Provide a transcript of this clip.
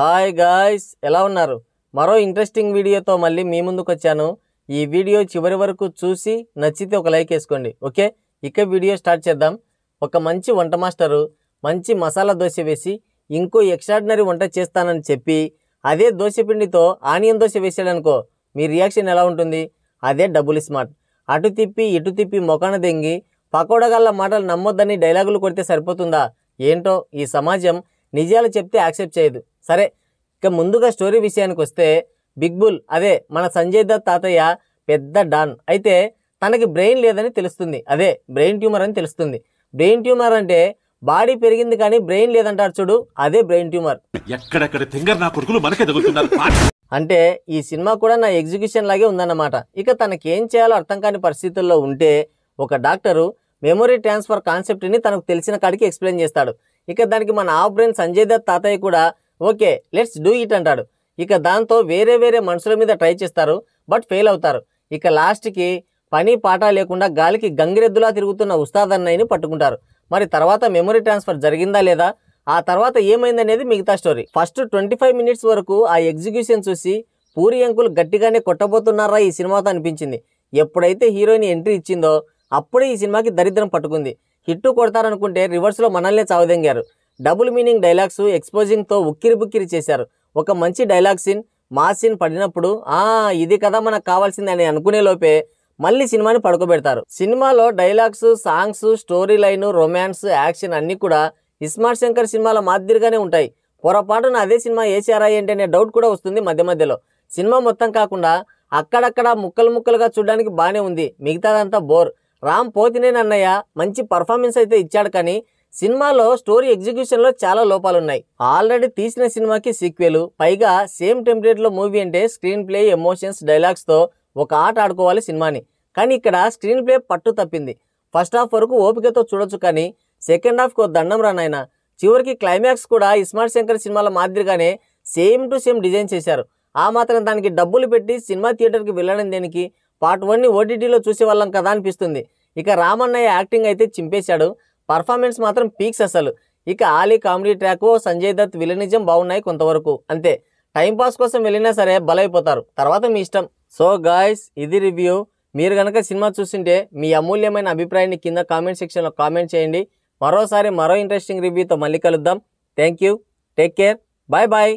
Hi guys, ఎలా ఉన్నారు? మరో ఇంట్రెస్టింగ్ వీడియోతో మళ్ళీ మీ ముందుకు వచ్చాను. ఈ వీడియో చివరి వరకు చూసి నచ్చితే ఒక లైక్ వేసుకోండి. ఓకే, ఇక వీడియో స్టార్ట్ చేద్దాం. ఒక మంచి వంట మాస్టరు మంచి మసాలా దోశ వేసి ఇంకో ఎక్స్ట్రాడినరీ వంట చేస్తానని చెప్పి అదే దోశ పిండితో ఆనియన్ దోశ వేసాడనుకో, మీ రియాక్షన్ ఎలా ఉంటుంది? అదే డబుల్ స్మార్ట్. అటు తిప్పి ఇటు తిప్పి మొకాన దెంగి పకోడగల్ల మాటలు నమ్మొద్దని డైలాగులు కొడితే సరిపోతుందా? ఏంటో ఈ సమాజం నిజాలు చెప్తే యాక్సెప్ట్ చేయదు. సరే, ఇక ముందుగా స్టోరీ విషయానికి వస్తే, బిగ్ బుల్ అదే మన సంజయ్ దత్ తాతయ్య పెద్ద డాన్ అయితే తనకి బ్రెయిన్ లేదని తెలుస్తుంది. అదే బ్రెయిన్ ట్యూమర్ అని తెలుస్తుంది. బ్రెయిన్ ట్యూమర్ అంటే బాడీ పెరిగింది కానీ బ్రెయిన్ లేదంటారు చూడు, అదే బ్రెయిన్ ట్యూమర్. అంటే ఈ సినిమా కూడా నా ఎగ్జిక్యూషన్ లాగే ఉందన్నమాట. ఇక తనకేం చేయాలో అర్థం కాని పరిస్థితుల్లో ఉంటే ఒక డాక్టరు మెమొరీ ట్రాన్స్ఫర్ కాన్సెప్ట్ని తనకు తెలిసిన కాడికి ఎక్స్ప్లెయిన్ చేస్తాడు. ఇక దానికి మన హాఫ్ బ్రెయిన్ సంజయ్ దత్ తాతయ్య కూడా ఓకే లెట్స్ డూ ఇట్ అంటాడు. ఇక దాంతో వేరే వేరే మనుషుల మీద ట్రై చేస్తారు, బట్ ఫెయిల్ అవుతారు. ఇక లాస్ట్కి పని పాట లేకుండా గాలికి గంగిరెద్దులా తిరుగుతున్న ఉస్తాద్ అన్నయ్యని పట్టుకుంటారు. మరి తర్వాత మెమొరీ ట్రాన్స్ఫర్ జరిగిందా లేదా, ఆ తర్వాత ఏమైందనేది మిగతా స్టోరీ. ఫస్ట్ 25 మినిట్స్ వరకు ఆ ఎగ్జిక్యూషన్ చూసి పూరి అంకుల్ గట్టిగానే కొట్టబోతున్నారా ఈ సినిమాతో అనిపించింది. ఎప్పుడైతే హీరోయిన్ ఎంట్రీ ఇచ్చిందో అప్పుడే ఈ సినిమాకి దరిద్రం పట్టుకుంది. హిట్టు కొడతారనుకుంటే రివర్స్లో మనల్నే చావదెంగారు. డబుల్ మీనింగ్ డైలాగ్స్ ఎక్స్పోజింగ్తో ఉక్కిరి బుక్కిరి చేశారు. ఒక మంచి డైలాగ్ సీన్ మాస్ సీన్ పడినప్పుడు ఇది కదా మనకు కావాల్సింది అని అనుకునే లోపే మళ్ళీ సినిమాని పడుకోబెడతారు. సినిమాలో dialogues, songs, story line, romance, action అన్నీ కూడా ఇస్మార్ట్ శంకర్ సినిమాల మాదిరిగానే ఉంటాయి. పొరపాటున అదే సినిమా ఏసారా ఏంటి అనే డౌట్ కూడా వస్తుంది మధ్య మధ్యలో. సినిమా మొత్తం కాకుండా అక్కడక్కడ ముక్కలు ముక్కలుగా చూడడానికి బాగానే ఉంది, మిగతాదంతా బోర్. రామ్ పోతినేని అన్నయ్య మంచి పర్ఫార్మెన్స్ అయితే ఇచ్చాడు, కానీ సినిమాలో స్టోరీ ఎగ్జిక్యూషన్లో చాలా లోపాలున్నాయి. ఆల్రెడీ తీసిన సినిమాకి సీక్వెల్, పైగా సేమ్ టెంప్లేట్లో మూవీ అంటే స్క్రీన్ ప్లే, ఎమోషన్స్, డైలాగ్స్తో ఒక ఆట ఆడుకోవాలి సినిమాని. కానీ ఇక్కడ స్క్రీన్ ప్లే పట్టు తప్పింది. ఫస్ట్ హాఫ్ వరకు ఓపికతో చూడొచ్చు, కానీ సెకండ్ హాఫ్కి దండం రానాయన. చివరికి క్లైమాక్స్ కూడా ఇస్మార్ట్ శంకర్ సినిమాల మాదిరిగానే సేమ్ టు సేమ్ డిజైన్ చేశారు. ఆ మాత్రం దానికి డబ్బులు పెట్టి సినిమా థియేటర్కి వెళ్ళడం దేనికి? పార్ట్ 1ని ఓటీటీలో చూసేవాళ్ళం కదా అనిపిస్తుంది. ఇక రామన్నయ్య యాక్టింగ్ అయితే చింపేశాడు, పర్ఫార్మెన్స్ మాత్రం పీక్స్ అసలు. ఇక Ali comedy track, Sanjay Dutt villainism బాగున్నాయి కొంతవరకు, అంతే. టైంపాస్ కోసం వెళ్ళినా సరే బలైపోతారు, తర్వాత మీ ఇష్టం. సో గాయ్స్, ఇది రివ్యూ. మీరు కనుక సినిమా చూస్తుంటే మీ అమూల్యమైన అభిప్రాయాన్ని కింద కామెంట్ సెక్షన్లో కామెంట్ చేయండి. మరోసారి మరో ఇంట్రెస్టింగ్ రివ్యూతో మళ్ళీ కలుద్దాం. Thank you, take care, bye bye.